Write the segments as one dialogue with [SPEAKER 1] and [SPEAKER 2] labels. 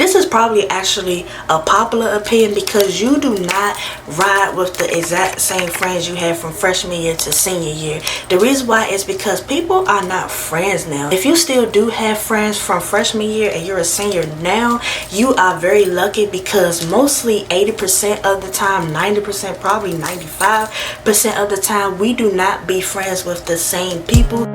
[SPEAKER 1] this is probably actually a popular opinion because you do not ride with the exact same friends you had from freshman year to senior year. The reason why is because people are not friends now. If you still do have friends from freshman year and you're a senior now, you are very lucky because mostly 80% of the time, 90%, probably 95% of the time, we do not be friends with the same people.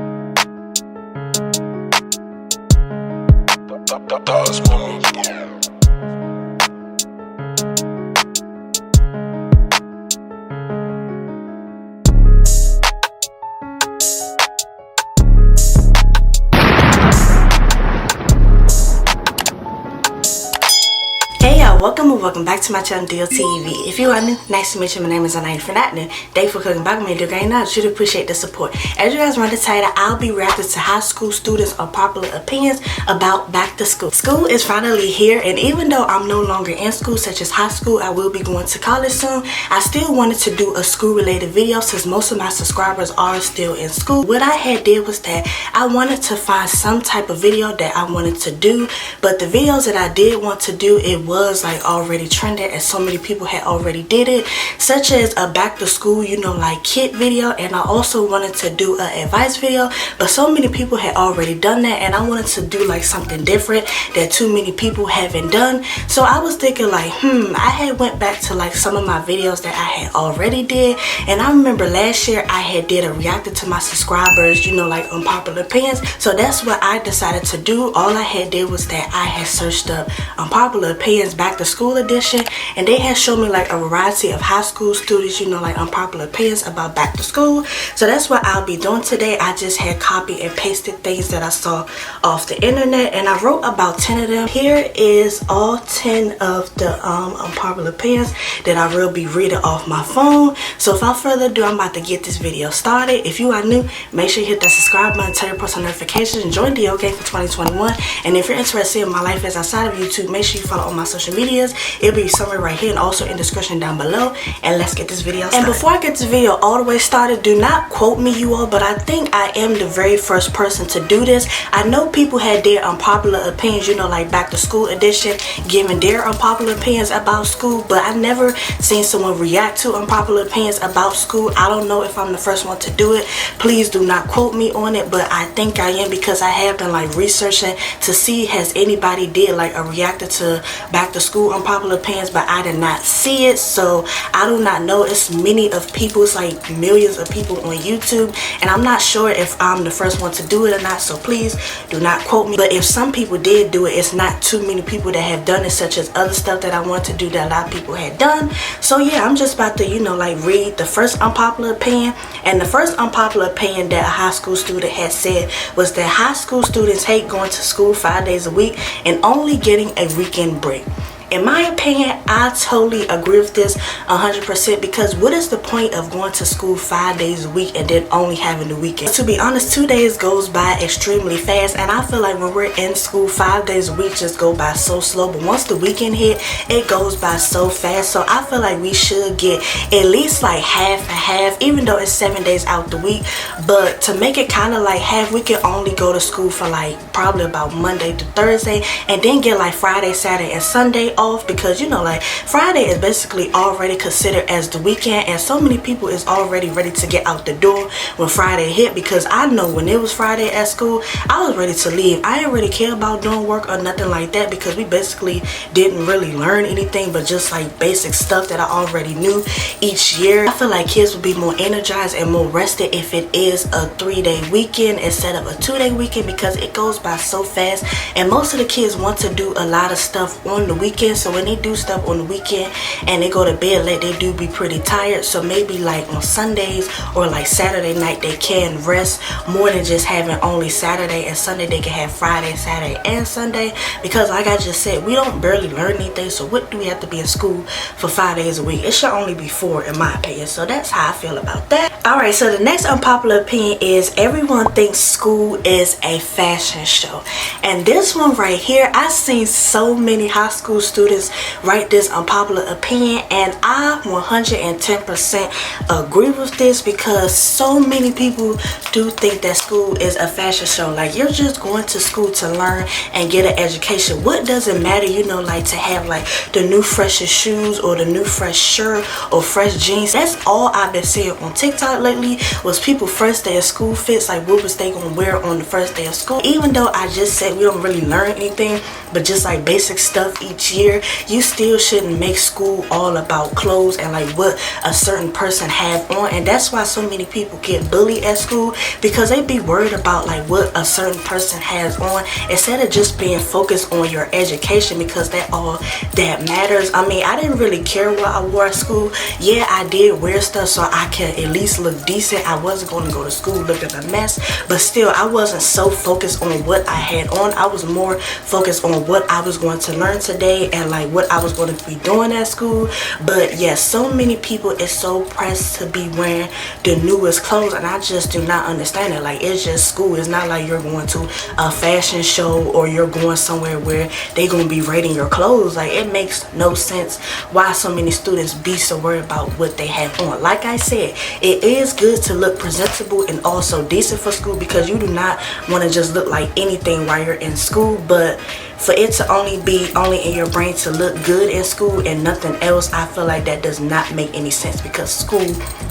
[SPEAKER 1] Hey y'all, welcome back to my channel DLTV. If you are new, nice to meet you. My name is Aniyah. For not new, thank you for clicking back with me. Do you know? I should appreciate the support. As you guys read the title, I'll be reacting to high school students' unpopular opinions about back to school. School is finally here, and even though I'm no longer in school, such as high school, I will be going to college soon. I still wanted to do a school-related video since most of my subscribers are still in school. What I had did was that I wanted to find some type of video that I wanted to do, but the videos that I did want to do, it was like already trending and so many people had already did it, such as a back to school, you know, like kit video, and I also wanted to do an advice video, but so many people had already done that and I wanted to do like something different that too many people haven't done. So I was thinking like I had went back to like some of my videos that I had already did, and I remember last year I had did a reacted to my subscribers, you know, like unpopular opinions. So that's what I decided to do. All I had did was that I had searched up unpopular opinions back to school edition, and they had shown me like a variety of high school students, you know, like unpopular opinions about back to school. So that's what I'll be doing today. I just had copied and pasted things that I saw off the internet, and I wrote about 10 of them. Here is all 10 of the unpopular opinions that I will be reading off my phone. So without further ado, I'm about to get this video started. If you are new, make sure you hit that subscribe button, turn your post notifications, and join the OK for 2021. And if you're interested in my life as outside of YouTube, make sure you follow all my social medias. It'll be somewhere right here and also in the description down below. And let's get this video started. And before I get this video all the way started, do not quote me, you all, but I think I am the very first person to do this. I know people had their unpopular opinions, you know, like back to school edition, giving their unpopular opinions about school, but I never seen someone react to unpopular opinions about school. I don't know if I'm the first one to do it. Please do not quote me on it, but I think I am because I have been like researching to see has anybody did like a reacted to back to school unpopular opinions, but I did not see it, so I do not know. It's many of people, it's like millions of people on YouTube, and I'm not sure if I'm the first one to do it or not, so please do not quote me. But if some people did do it, it's not too many people that have done it, such as other stuff that I want to do that a lot of people had done. So yeah, I'm just about to, you know, like read the first unpopular opinion. And the first unpopular opinion that a high school student had said was that high school students hate going to school 5 days a week and only getting a weekend break. In my opinion, I totally agree with this 100% because what is the point of going to school 5 days a week and then only having the weekend? To be honest, 2 days goes by extremely fast, and I feel like when we're in school 5 days a week just go by so slow, but once the weekend hit, it goes by so fast. So I feel like we should get at least like half and half, even though it's 7 days out the week, but to make it kind of like half, we can only go to school for like probably about Monday to Thursday, and then get like Friday, Saturday, and Sunday off, because you know, like Friday is basically already considered as the weekend, and so many people is already ready to get out the door when Friday hit. Because I know when it was Friday at school, I was ready to leave. I didn't really care about doing work or nothing like that because we basically didn't really learn anything but just like basic stuff that I already knew each year. I feel like kids would be more energized and more rested if it is a 3-day weekend instead of a 2-day weekend, because it goes by so fast, and most of the kids want to do a lot of stuff on the weekend. So when they do stuff on the weekend and they go to bed late, they do be pretty tired. So maybe like on Sundays or like Saturday night, they can rest more than just having only Saturday and Sunday. They can have Friday, Saturday, and Sunday, because like I just said, we don't barely learn anything. So what do we have to be in school for 5 days a week? It should only be 4 in my opinion. So that's how I feel about that. Alright, so the next unpopular opinion is everyone thinks school is a fashion show. And this one right here, I've seen so many high school students write this unpopular opinion, and I 110% agree with this, because so many people do think that school is a fashion show. Like, you're just going to school to learn and get an education. What does it matter, you know, like to have like the new freshest shoes or the new fresh shirt or fresh jeans? That's all I've been seeing on TikTok lately, was people first day of school fits, like what was they gonna wear on the first day of school. Even though I just said we don't really learn anything but just like basic stuff each year, you still shouldn't make school all about clothes and like what a certain person have on. And that's why so many people get bullied at school, because they be worried about like what a certain person has on, instead of just being focused on your education, because that all that matters. I mean, I didn't really care what I wore at school. Yeah, I did wear stuff so I could at least look decent. I wasn't going to go to school looking a mess, but still I wasn't so focused on what I had on. I was more focused on what I was going to learn today and like what I was going to be doing at school. But yes, so many people is so pressed to be wearing the newest clothes, and I just do not understand it. Like, it's just school. It's not like you're going to a fashion show or you're going somewhere where they gonna be rating your clothes. Like, it makes no sense why so many students be so worried about what they have on. Like I said, it is good to look presentable and also decent for school, because you do not want to just look like anything while you're in school. But for it to only be in your brain to look good in school and nothing else, I feel like that does not make any sense, because school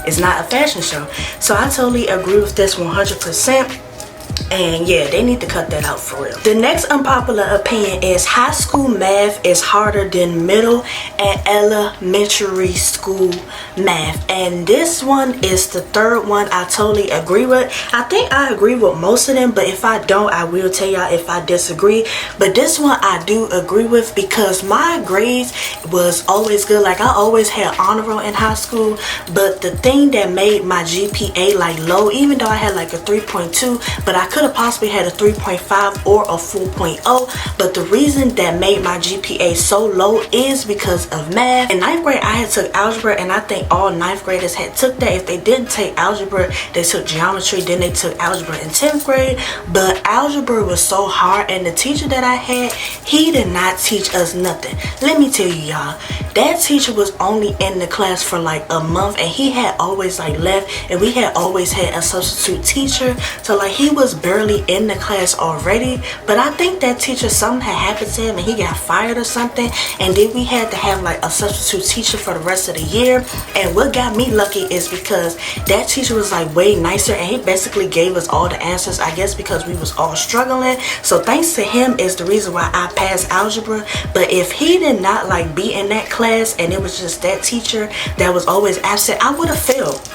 [SPEAKER 1] is not a fashion show. So I totally agree with this 100%. And yeah, they need to cut that out for real. The next unpopular opinion is high school math is harder than middle and elementary school math. And this one is the third one I totally agree with. I think I agree with most of them, but if I don't, I will tell y'all if I disagree. But this one I do agree with, because my grades was always good. Like, I always had honor roll in high school, but the thing that made my GPA like low, even though I had like a 3.2, but I could have possibly had a 3.5 or a 4.0, but the reason that made my GPA so low is because of math. In 9th grade, I had took algebra, and I think all 9th graders had took that. If they didn't take algebra, they took geometry, then they took algebra in 10th grade. But algebra was so hard, and the teacher that I had, he did not teach us nothing. Let me tell you, y'all, that teacher was only in the class for like a month, and he had always like left, and we had always had a substitute teacher. So like, he was barely in the class already. But I think that teacher, something had happened to him and he got fired or something, and then we had to have like a substitute teacher for the rest of the year. And what got me lucky is because that teacher was like way nicer, and he basically gave us all the answers, I guess because we was all struggling. So thanks to him is the reason why I passed algebra. But if he did not like be in that class and it was just that teacher that was always absent, I would have failed.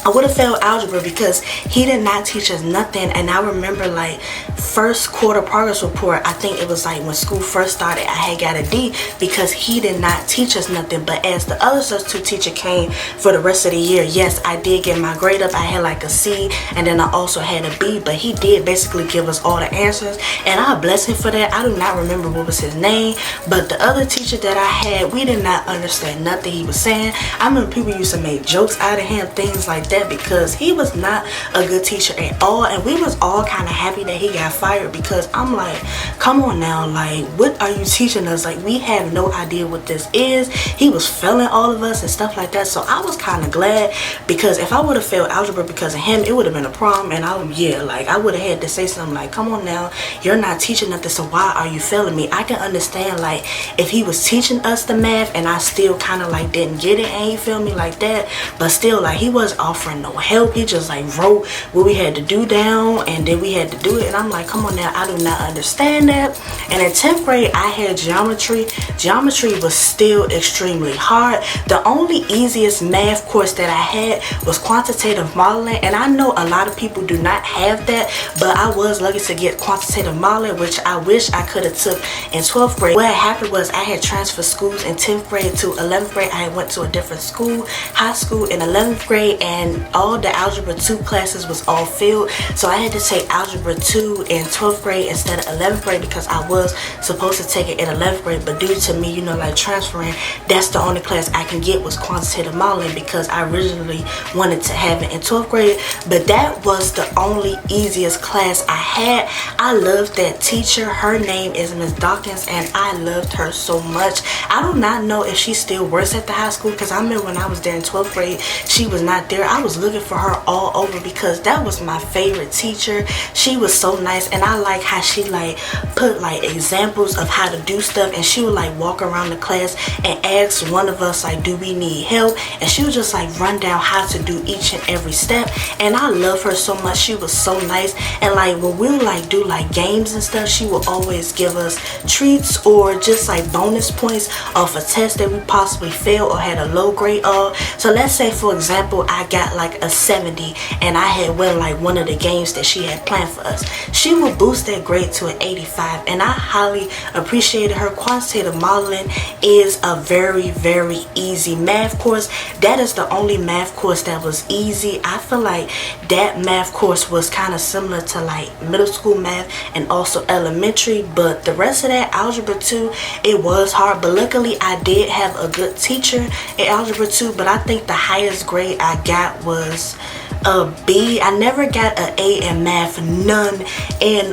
[SPEAKER 1] I would have failed algebra, because he did not teach us nothing. And I remember like first quarter progress report, I think it was like when school first started, I had got a D because he did not teach us nothing. But as the other substitute teacher came for the rest of the year, yes, I did get my grade up. I had like a C, and then I also had a B, but he did basically give us all the answers, and I bless him for that. I do not remember what was his name, but the other teacher that I had, we did not understand nothing he was saying. I remember people used to make jokes out of him, things like that, because he was not a good teacher at all. And we was all kind of happy that he got fired, because I'm like, come on now, like, what are you teaching us? Like, we have no idea what this is. He was failing all of us and stuff like that. So I was kind of glad, because if I would have failed algebra because of him, it would have been a problem. And I would have had to say something like, come on now, you're not teaching nothing, so why are you failing me? I can understand like if he was teaching us the math and I still kind of like didn't get it, and he feel me like that, but still like he wasn't offering no help. He just like wrote what we had to do down, and then we had to do it. And I'm like, come on now, I do not understand that. And in 10th grade, I had geometry. Geometry was still extremely hard. The only easiest math course that I had was quantitative modeling, and I know a lot of people do not have that, but I was lucky to get quantitative modeling, which I wish I could have took in 12th grade. What happened was I had transferred schools in 10th grade to 11th grade. I went to a different school, high school in 11th grade, and and all the algebra 2 classes was all filled, so I had to take algebra 2 in 12th grade instead of 11th grade because I was supposed to take it in 11th grade, but due to me, you know, like transferring, that's the only class I can get was quantitative modeling because I originally wanted to have it in 12th grade. But that was the only easiest class I had. I loved that teacher. Her name is Miss Dawkins, and I loved her so much. I do not know if she still works at the high school because I remember when I was there in 12th grade, she was not there. I was looking for her all over because that was my favorite teacher. She was so nice, and I like how she like put like examples of how to do stuff, and she would like walk around the class and ask one of us like, do we need help? And she would just like run down how to do each and every step, and I love her so much. She was so nice, and like when we would like do like games and stuff, she would always give us treats or just like bonus points off a test that we possibly failed or had a low grade of. So let's say for example I got like a 70 and I had won like one of the games that she had planned for us. She would boost that grade to an 85, and I highly appreciated her. Quantitative modeling is a very, very easy math course. That is the only math course that was easy. I feel like that math course was kind of similar to like middle school math and also elementary, but the rest of that algebra 2, it was hard. But luckily I did have a good teacher in algebra 2, but I think the highest grade I got was a B. I never got an A in math, none in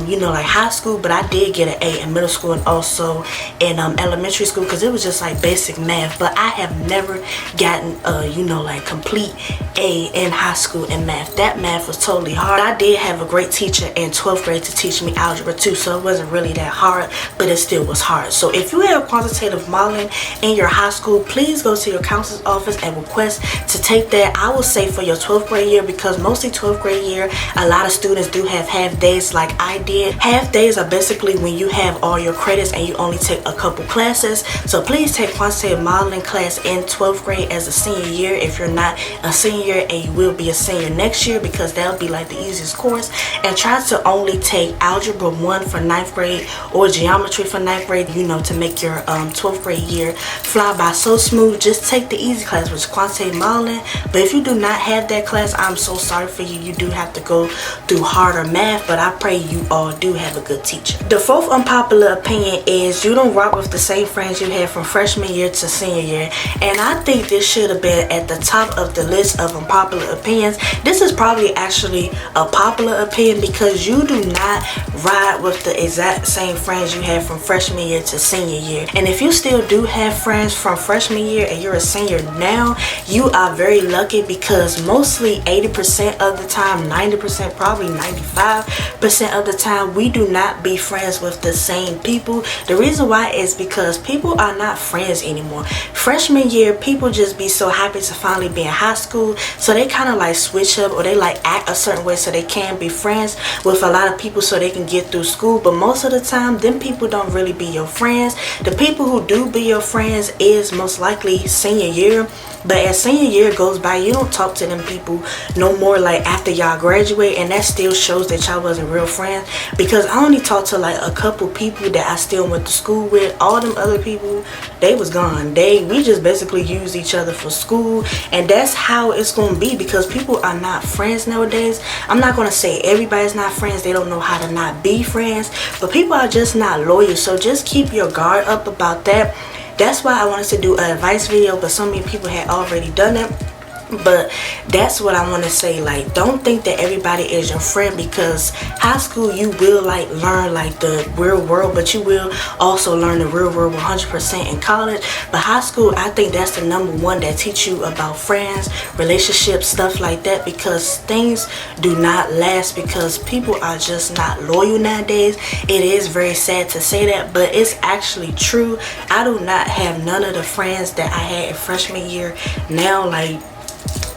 [SPEAKER 1] you know, like high school, but I did get an A in middle school and also in elementary school because it was just like basic math. But I have never gotten you know, like complete A in high school in math. That math was totally hard. I did have a great teacher in 12th grade to teach me algebra 2, so it wasn't really that hard, but it still was hard. So if you have quantitative modeling in your high school, please go to your counselor's office and request to take that. I will say for your 12th grade year, because mostly 12th grade year, a lot of students do have half days like I did. Half days are basically when you have all your credits and you only take a couple classes. So please take quantitative modeling class in 12th grade as a senior year if you're not a senior, and you will be a senior next year because that'll be like the easiest course. And try to only take algebra 1 for 9th grade or geometry for 9th grade, you know, to make your 12th grade year fly by so smooth. Just take the easy class, which is quantitative modeling. But if you do not have that class, I'm so sorry for you. You do have to go through harder math, but I pray you all do have a good teacher. The fourth unpopular opinion is you don't rock with the same friends you had from freshman year to senior year. And I think this should have been at the top of the list of unpopular opinions. This is probably actually a popular opinion because you do not ride with the exact same friends you had from freshman year to senior year. And if you still do have friends from freshman year and you're a senior now, you are very lucky because mostly 80% of the time, 90%, probably 95% of the time, we do not be friends with the same people. The reason why is because people are not friends anymore. Freshman year, people just be so happy to finally be in high school, so they kind of like switch up or they like act a certain way so they can be friends with a lot of people so they can get through school. But most of the time, them people don't really be your friends. The people who do be your friends is most likely senior year. But as senior year goes by, you don't talk to them people no more like after y'all graduate, and that still shows that y'all wasn't real friends because I only talked to like a couple people that I still went to school with. All them other people, they was gone. We just basically used each other for school, and that's how it's gonna be because people are not friends nowadays. I'm not gonna say everybody's not friends, they don't know how to not be friends, but people are just not loyal. So just keep your guard up about that. That's why I wanted to do an advice video, but so many people had already done it. But that's what I want to say, like, don't think that everybody is your friend, because high school you will like learn like the real world, but you will also learn the real world 100% in college. But high school, I think that's the #1 that teach you about friends, relationships, stuff like that, because things do not last because people are just not loyal nowadays. It is very sad to say that, but it's actually true. I do not have none of the friends that I had in freshman year now. Like,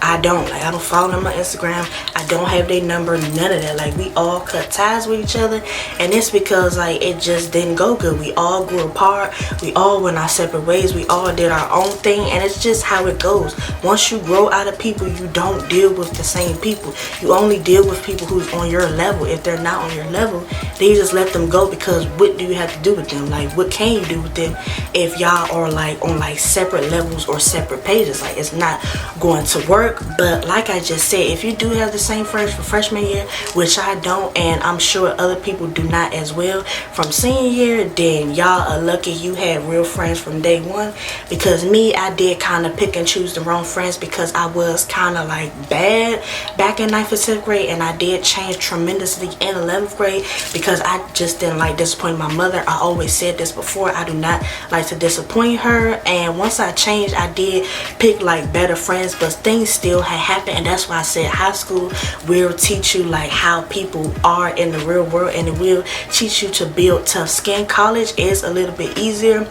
[SPEAKER 1] I don't follow them on Instagram. I don't have their number, none of that. Like, we all cut ties with each other, and it's because like it just didn't go good. We all grew apart, we all went our separate ways, we all did our own thing, and it's just how it goes. Once you grow out of people, you don't deal with the same people. You only deal with people who's on your level. If they're not on your level, then you just let them go, because what do you have to do with them? Like, what can you do with them if y'all are like on like separate levels or separate pages? Like, it's not going to work. work. But like I just said, if you do have the same friends for freshman year, which I don't, and I'm sure other people do not as well, from senior year, then y'all are lucky you had real friends from day one. Because me, I did kind of pick and choose the wrong friends, because I was kind of like bad back in 9th and 10th grade, and I did change tremendously in 11th grade because I just didn't like disappointing my mother. I always said this before, I do not like to disappoint her. And once I changed, I did pick like better friends, but things still had happened. And that's why I said high school will teach you like how people are in the real world, and it will teach you to build tough skin. College is a little bit easier,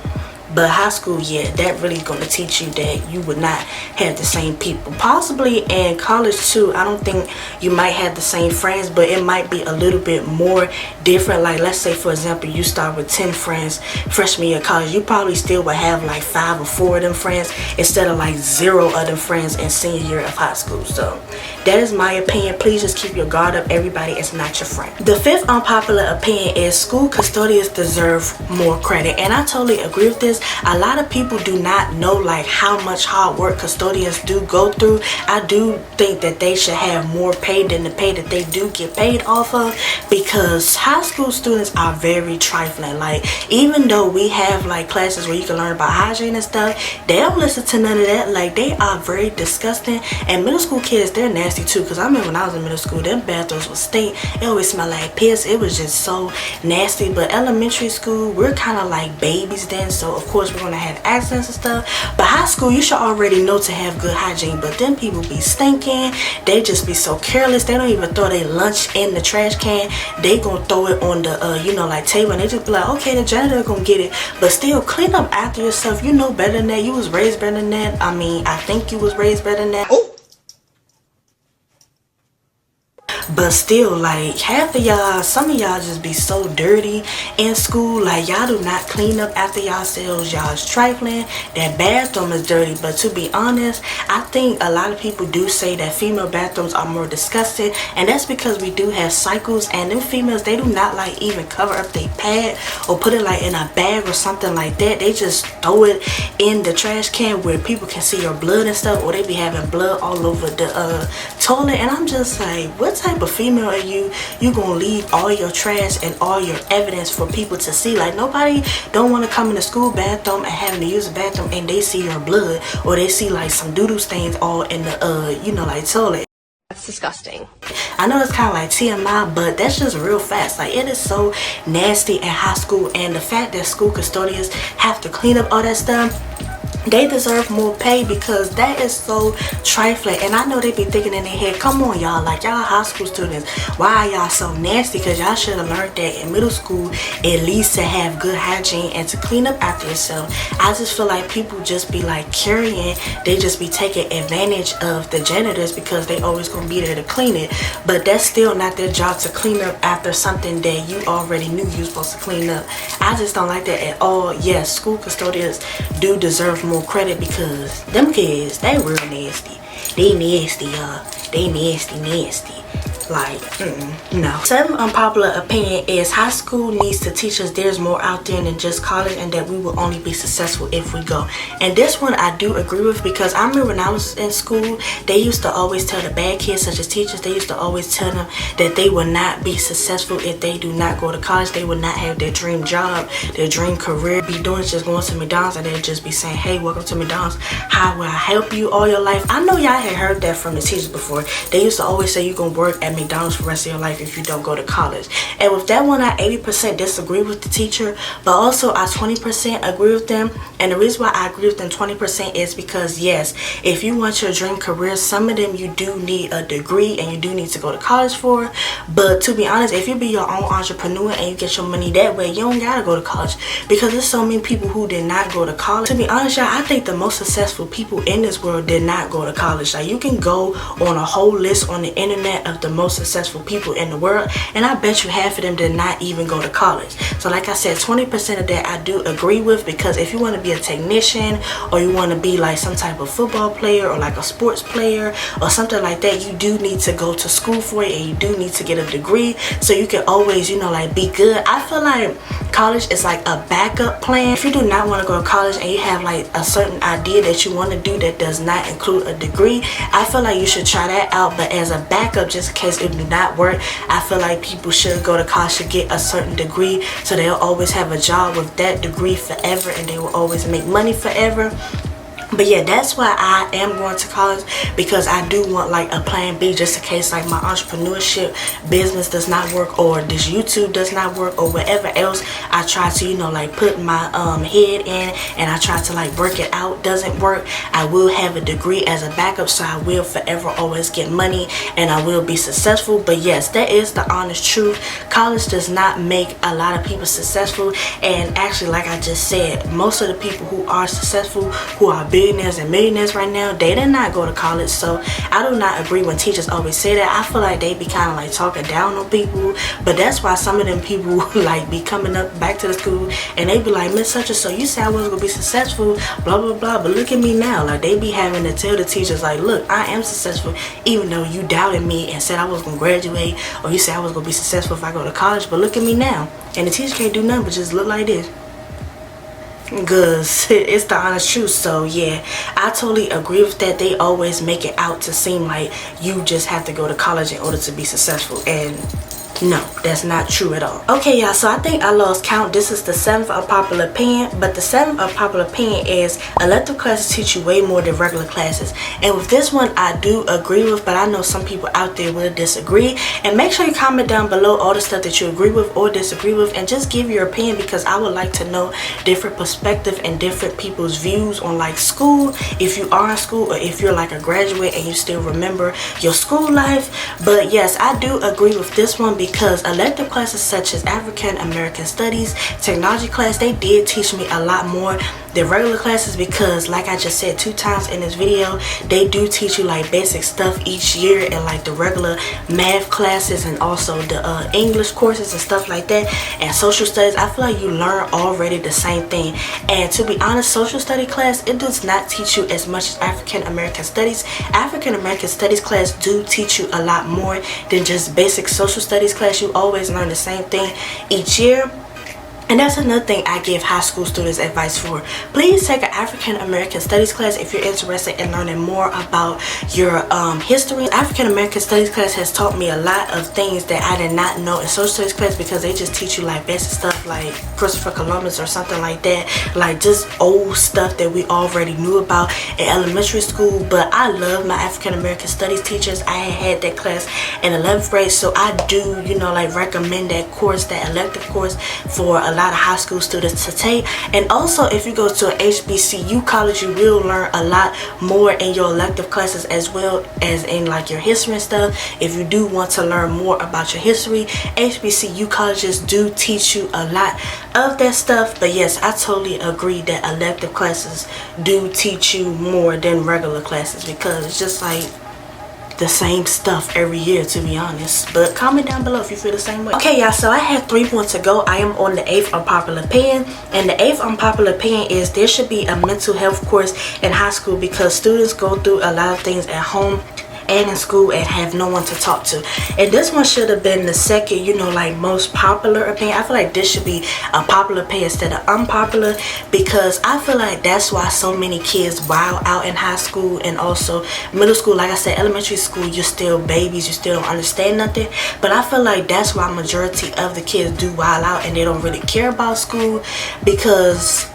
[SPEAKER 1] but high school, yeah, that really going to teach you that you would not have the same people. Possibly in college too, I don't think you might have the same friends, but it might be a little bit more different. Like let's say for example, you start with 10 friends freshman year of college, you probably still would have like 5 or 4 of them friends instead of like 0 of them friends in senior year of high school. So that is my opinion. Please just keep your guard up. Everybody is not your friend. The 5th unpopular opinion is school custodians deserve more credit, and I totally agree with this. A lot of people do not know like how much hard work custodians do go through. I do think that they should have more pay than the pay that they do get paid off of, because high school students are very trifling. Like even though we have like classes where you can learn about hygiene and stuff, they don't listen to none of that. Like they are very disgusting. And middle school kids, they're nasty too, because I remember when I was in middle school, them bathrooms would stink. It always smelled like piss. It was just so nasty. But elementary school, we're kind of like babies then, so of course we're gonna have accents and stuff. But high school, you should already know to have good hygiene. But then people be stinking. They just be so careless. They don't even throw their lunch in the trash can. They gonna throw it on the you know, like table, and they just be like, okay, the janitor gonna get it. But still, clean up after yourself. You know better than that. You was raised better than that. I mean, I think you was raised better than that. Oh. But still, like half of y'all, some of y'all just be so dirty in school. Like y'all do not clean up after yourselves. Y'all is trifling. That bathroom is dirty. But to be honest, I think a lot of people do say that female bathrooms are more disgusting, and that's because we do have cycles, and them females, they do not like even cover up their pad or put it like in a bag or something like that. They just throw it in the trash can where people can see your blood and stuff, or they be having blood all over the toilet. And I'm just like, what type of female are you? You gonna leave all your trash and all your evidence for people to see? Like nobody don't want to come in the school bathroom and having to use the bathroom and they see your blood, or they see like some doodle stains all in the you know, like toilet.
[SPEAKER 2] That's disgusting.
[SPEAKER 1] I know it's kind of like TMI, but that's just real fast. Like it is so nasty in high school, and the fact that school custodians have to clean up all that stuff, they deserve more pay, because that is so trifling. And I know they be thinking in their head, come on y'all, like y'all high school students, why are y'all so nasty? Because y'all should have learned that in middle school, at least to have good hygiene and to clean up after yourself. I just feel like people just be like carrying, they just be taking advantage of the janitors because they always gonna be there to clean it. But that's still not their job to clean up after something that you already knew you were supposed to clean up. I just don't like that at all. Yes, school custodians do deserve more credit, because them kids, they real nasty. They nasty, y'all. They nasty. Like, no. 7th unpopular opinion is high school needs to teach us there's more out there than just college, and that we will only be successful if we go. And this one I do agree with, because I remember when I was in school, they used to always tell the bad kids, such as teachers, they used to always tell them that they will not be successful if they do not go to college. They will not have their dream job, their dream career. Be doing just going to McDonald's, and they'll just be saying, hey, welcome to McDonald's. How will I help you all your life? I know y'all had heard that from the teachers before. They used to always say you're going to work at McDonald's for the rest of your life if you don't go to college. And with that one, I 80% disagree with the teacher, but also I 20% agree with them. And the reason why I agree with them 20% is because, yes, if you want your dream career, some of them you do need a degree and you do need to go to college for. But to be honest, if you be your own entrepreneur and you get your money that way, you don't gotta go to college, because there's so many people who did not go to college. To be honest, y'all, I think the most successful people in this world did not go to college. Like you can go on a whole list on the internet of the most most successful people in the world, and I bet you half of them did not even go to college. So like I said, 20% of that I do agree with, because if you want to be a technician, or you want to be like some type of football player or like a sports player or something like that, you do need to go to school for it, and you do need to get a degree so you can always, you know, like be good. I feel like college is like a backup plan. If you do not want to go to college and you have like a certain idea that you want to do that does not include a degree, I feel like you should try that out. But as a backup, just in case it do not work, I feel like people should go to college to get a certain degree, so they'll always have a job with that degree forever, and they will always make money forever. But yeah, that's why I am going to college, because I do want like a plan B, just in case like my entrepreneurship business does not work, or this YouTube does not work, or whatever else I try to, you know, like put my head in, and I try to like work it out, doesn't work. I will have a degree as a backup, so I will forever always get money, and I will be successful. But yes, that is the honest truth. College does not make a lot of people successful, and actually, like I just said, most of the people who are successful, who are billionaires and millionaires right now, they did not go to college. So I do not agree when teachers always say that. I feel like they be kind of like talking down on people, but that's why some of them people like be coming up back to the school, and they be like, Miss such and so, you said I wasn't gonna be successful, blah blah blah, but look at me now. Like they be having to tell the teachers like, look, I am successful, even though you doubted me and said I was gonna graduate, or you said I was gonna be successful if I go to college, but look at me now. And the teacher can't do nothing but just look like this, because it's the honest truth. So yeah, I totally agree with that. They always make it out to seem like you just have to go to college in order to be successful, and no, that's not true at all. Okay, y'all, so I think I lost count. This is the 7th unpopular opinion, but the 7th unpopular opinion is elective classes teach you way more than regular classes. And with this one, I do agree with, but I know some people out there will disagree. And make sure you comment down below all the stuff that you agree with or disagree with, and just give your opinion, because I would like to know different perspective and different people's views on like school, if you are in school, or if you're like a graduate and you still remember your school life. But yes, I do agree with this one, because elective classes such as African American Studies, technology class, they did teach me a lot more than regular classes, because like I just said 2 times in this video, they do teach you like basic stuff each year, and like the regular math classes, and also the English courses and stuff like that, and social studies. I feel like you learn already the same thing. And to be honest, social study class, it does not teach you as much as African American Studies. African American Studies class do teach you a lot more than just basic social studies class. You always learn the same thing each year. And that's another thing I give high school students advice for. Please take an African American Studies class if you're interested in learning more about your history. African American Studies class has taught me a lot of things that I did not know in social studies class, because they just teach you like basic stuff like Christopher Columbus or something like that, like just old stuff that we already knew about in elementary school. But I love my African American Studies teachers. I had that class in 11th grade, so I do, you know, like recommend that course, that elective course, for a lot of high school students to take. And also, if you go to an HBCU college, you will learn a lot more in your elective classes, as well as in like your history and stuff. If you do want to learn more about your history, HBCU colleges do teach you a lot of that stuff. But yes, I totally agree that elective classes do teach you more than regular classes, because it's just like the same stuff every year, to be honest. But comment down below if you feel the same way. Okay, y'all, so I have 3 points to go. I am on the 8th unpopular opinion, and the 8th unpopular opinion is there should be a mental health course in high school, because students go through a lot of things at home and in school and have no one to talk to. And this one should have been the second, you know, like most popular opinion. I feel like this should be a popular opinion instead of unpopular, because I feel like that's why so many kids wild out in high school and also middle school. Like I said, elementary school, you're still babies, you still don't understand nothing. But I feel like that's why majority of the kids do wild out and they don't really care about school, because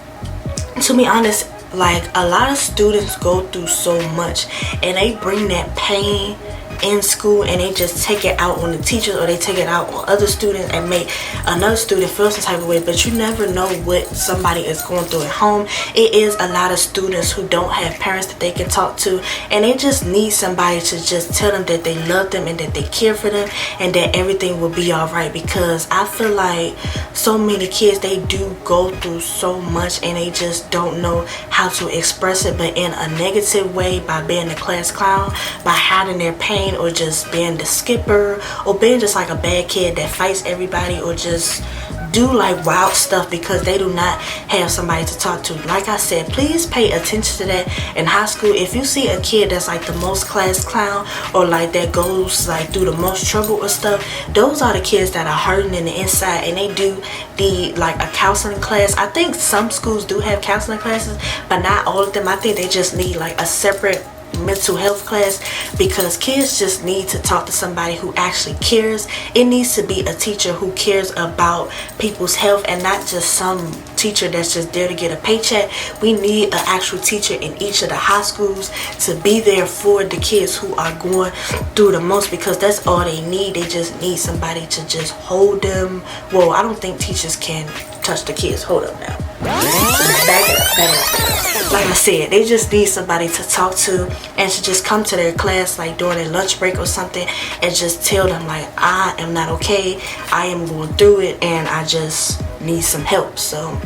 [SPEAKER 1] to be honest, like a lot of students go through so much and they bring that pain in school and they just take it out on the teachers, or they take it out on other students and make another student feel some type of way. But you never know what somebody is going through at home. It is a lot of students who don't have parents that they can talk to, and they just need somebody to just tell them that they love them and that they care for them and that everything will be all right. Because I feel like so many kids, they do go through so much and they just don't know how to express it, but in a negative way, by being a class clown, by hiding their pain, cane, or just being the skipper, or being just like a bad kid that fights everybody, or just do like wild stuff because they do not have somebody to talk to. Like I said, please pay attention to that in high school. If you see a kid that's like the most class clown, or like that goes like through the most trouble or stuff, those are the kids that are hurting in the inside, and they do need like a counseling class. I think some schools do have counseling classes, but not all of them. I think they just need like a separate mental health class, because kids just need to talk to somebody who actually cares. It needs to be a teacher who cares about people's health, and not just some teacher that's just there to get a paycheck. We need an actual teacher in each of the high schools to be there for the kids who are going through the most, because that's all they need. They just need somebody to just hold them. Well, I don't think teachers can touch the kids. Hold up now. Back it up. Like I said, they just need somebody to talk to, and to just come to their class like during their lunch break or something, and just tell them like, I am not okay, I am going through it, and I just need some help. So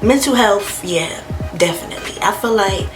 [SPEAKER 1] mental health, yeah, definitely. I feel like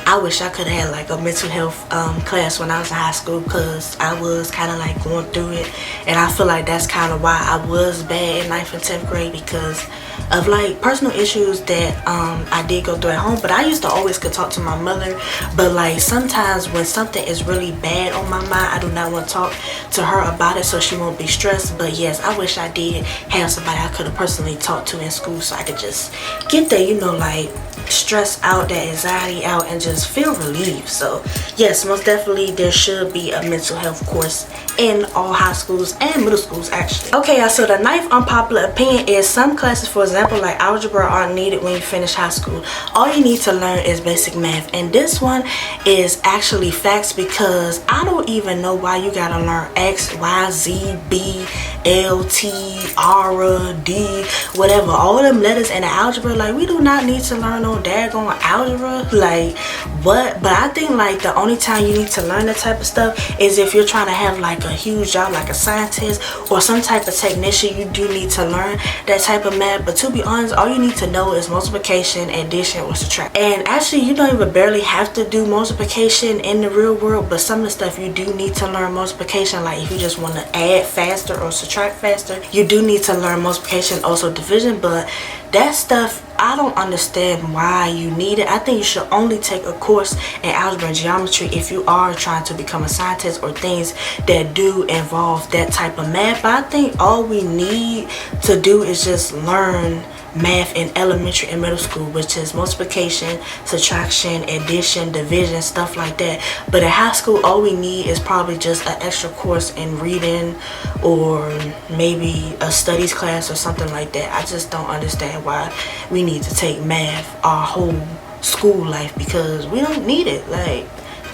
[SPEAKER 1] I wish I could have had like a mental health class when I was in high school, because I was kind of like going through it, and I feel like that's kind of why I was bad in 9th and 10th grade, because of like personal issues that I did go through at home. But I used to always could talk to my mother, but like sometimes when something is really bad on my mind, I do not want to talk to her about it so she won't be stressed. But yes, I wish I did have somebody I could have personally talked to in school, so I could just get that, you know, like stress out, that anxiety out, and just feel relieved. So yes, most definitely there should be a mental health course in all high schools and middle schools actually. Okay, y'all, so the 9th unpopular opinion is some classes, for example like algebra, are needed when you finish high school. All you need to learn is basic math, and this one is actually facts, because I don't even know why you gotta learn X, Y, Z, B, L, T, R, D, whatever, all them letters in the algebra. Like, we do not need to learn no daggone algebra. Like, what? But I think like the only time you need to learn that type of stuff is if you're trying to have like a huge job like a scientist or some type of technician. You do need to learn that type of math. But to be honest, all you need to know is multiplication, addition, or subtraction. And actually, you don't even barely have to do multiplication in the real world, but some of the stuff you do need to learn multiplication. Like if you just want to add faster or subtract faster, you do need to learn multiplication, also division. But that stuff, I don't understand why you need it. I think you should only take a course in algebra and geometry if you are trying to become a scientist or things that do involve that type of math. But I think all we need to do is just learn math in elementary and middle school, which is multiplication, subtraction, addition, division, stuff like that. But in high school, all we need is probably just an extra course in reading, or maybe a studies class or something like that. I just don't understand why we need to take math our whole school life, because we don't need it. Like,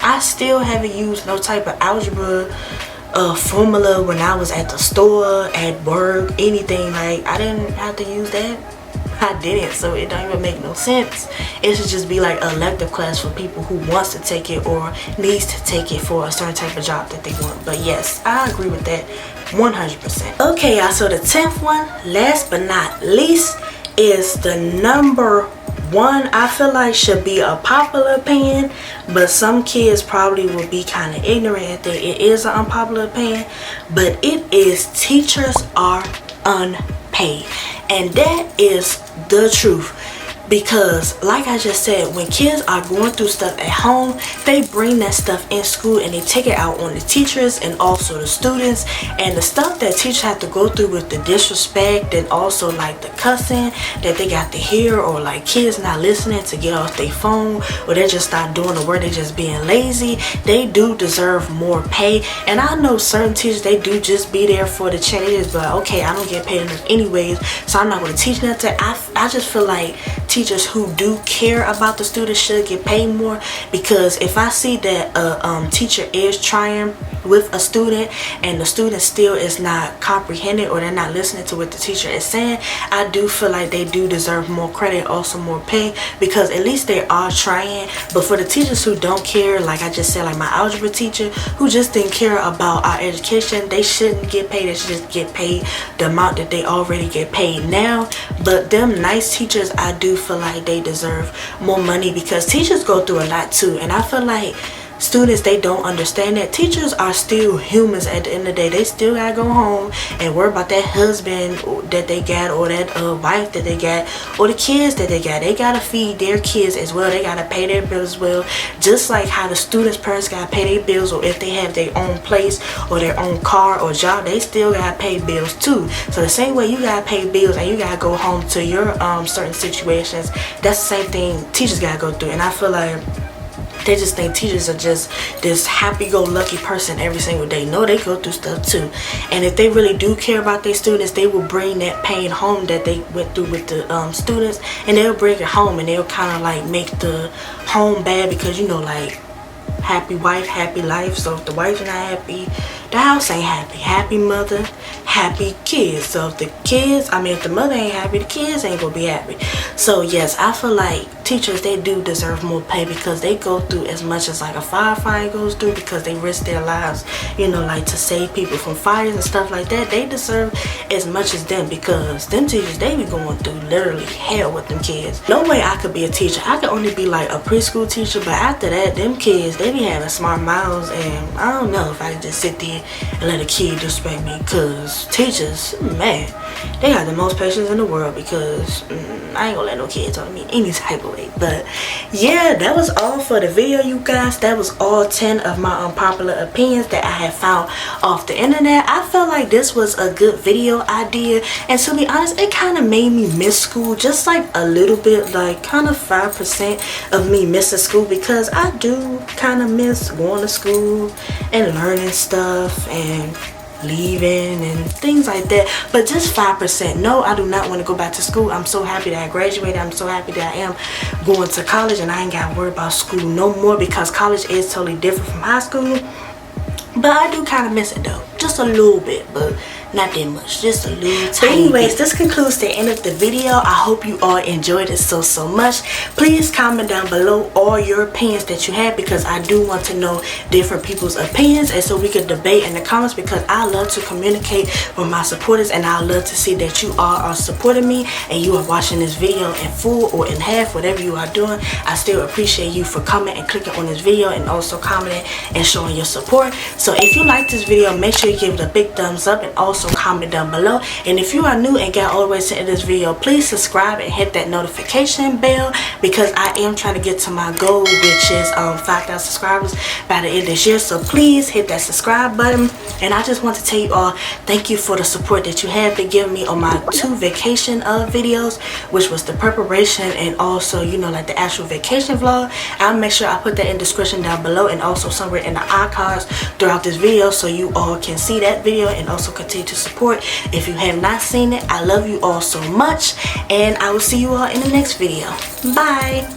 [SPEAKER 1] I still haven't used no type of algebra formula when I was at the store, at work, anything. Like, I didn't have to use that. I didn't, so it don't even make no sense. It should just be like an elective class for people who wants to take it or needs to take it for a certain type of job that they want. But yes, I agree with that 100%. Okay, y'all, so the 10th one, last but not least, is the number one. I feel like should be a popular opinion, but some kids probably will be kind of ignorant and think it is an unpopular opinion. But it is teachers are unpaid, and that is the truth. Because like I just said, when kids are going through stuff at home, they bring that stuff in school and they take it out on the teachers and also the students. And the stuff that teachers have to go through with the disrespect, and also like the cussing that they got to hear, or like kids not listening to get off their phone, or they just not doing the work, they just being lazy, they do deserve more pay. And I know certain teachers, they do just be there for the check. They just be like, okay, I don't get paid enough anyways, so I'm not going to teach nothing. I just feel like teachers who do care about the students should get paid more, because if I see that a teacher is trying with a student and the student still is not comprehending, or they're not listening to what the teacher is saying, I do feel like they do deserve more credit, also more pay, because at least they are trying. But for the teachers who don't care, like I just said, like my algebra teacher who just didn't care about our education, they shouldn't get paid. They should just get paid the amount that they already get paid now. But them nice teachers, I do feel like they deserve more money, because teachers go through a lot too. And I feel like students, they don't understand that teachers are still humans at the end of the day. They still gotta go home and worry about that husband that they got, or that wife that they got, or the kids that they got. They gotta feed their kids as well. They gotta pay their bills as well, just like how the students' parents gotta pay their bills, or if they have their own place or their own car or job, they still gotta pay bills too. So the same way you gotta pay bills and you gotta go home to your certain situations, that's the same thing teachers gotta go through. And I feel like they just think teachers are just this happy-go-lucky person every single day. No, they go through stuff too. And if they really do care about their students, they will bring that pain home that they went through with the students, and they'll bring it home, and they'll kind of like make the home bad, because you know, like, happy wife, happy life. So if the wife's not happy, the house ain't happy. Happy mother, happy kids. So if the mother ain't happy, the kids ain't gonna be happy. So yes, I feel like teachers, they do deserve more pay, because they go through as much as like a firefighter goes through, because they risk their lives, you know, like to save people from fires and stuff like that. They deserve as much as them, because them teachers, they be going through literally hell with them kids. No way I could be a teacher. I could only be like a preschool teacher, but after that, them kids, they be having smart mouths, and I don't know if I could just sit there and let a kid disrespect me, because teachers, man, they got the most patience in the world, because I ain't gonna let no kids talk to me any type of way. But yeah, that was all for the video, you guys. That was all 10 of my unpopular opinions that I have found off the internet. I felt like this was a good video idea, and to be honest, it kind of made me miss school, just like a little bit, like kind of 5% of me missing school, because I do kind of miss going to school and learning stuff and leaving and things like that, but just 5%. No, I do not want to go back to school. I'm so happy that I graduated. I'm so happy that I am going to college, and I ain't got to worry about school no more, because college is totally different from high school. But I do kind of miss it though, just a little bit, but not that much, just a little tiny anyways bit. This concludes the end of the video. I hope you all enjoyed it so much. Please comment down below all your opinions that you have, because I do want to know different people's opinions, and so we could debate in the comments, because I love to communicate with my supporters, and I love to see that you all are supporting me and you are watching this video in full or in half, whatever you are doing. I still appreciate you for coming and clicking on this video, and also commenting and showing your support. So if you like this video, make sure you give it a big thumbs up, and also comment down below. And if you are new and got all the way to the end of this video, please subscribe and hit that notification bell, because I am trying to get to my goal, which is 5,000 subscribers by the end of this year. So please hit that subscribe button. And I just want to tell you all, thank you for the support that you have been giving me on my 2 vacation videos, which was the preparation and also, you know, like the actual vacation vlog. I'll make sure I put that in the description down below, and also somewhere in the icons throughout this video, so you all can see that video and also continue to support. If you have not seen it, I love you all so much, and I will see you all in the next video. Bye.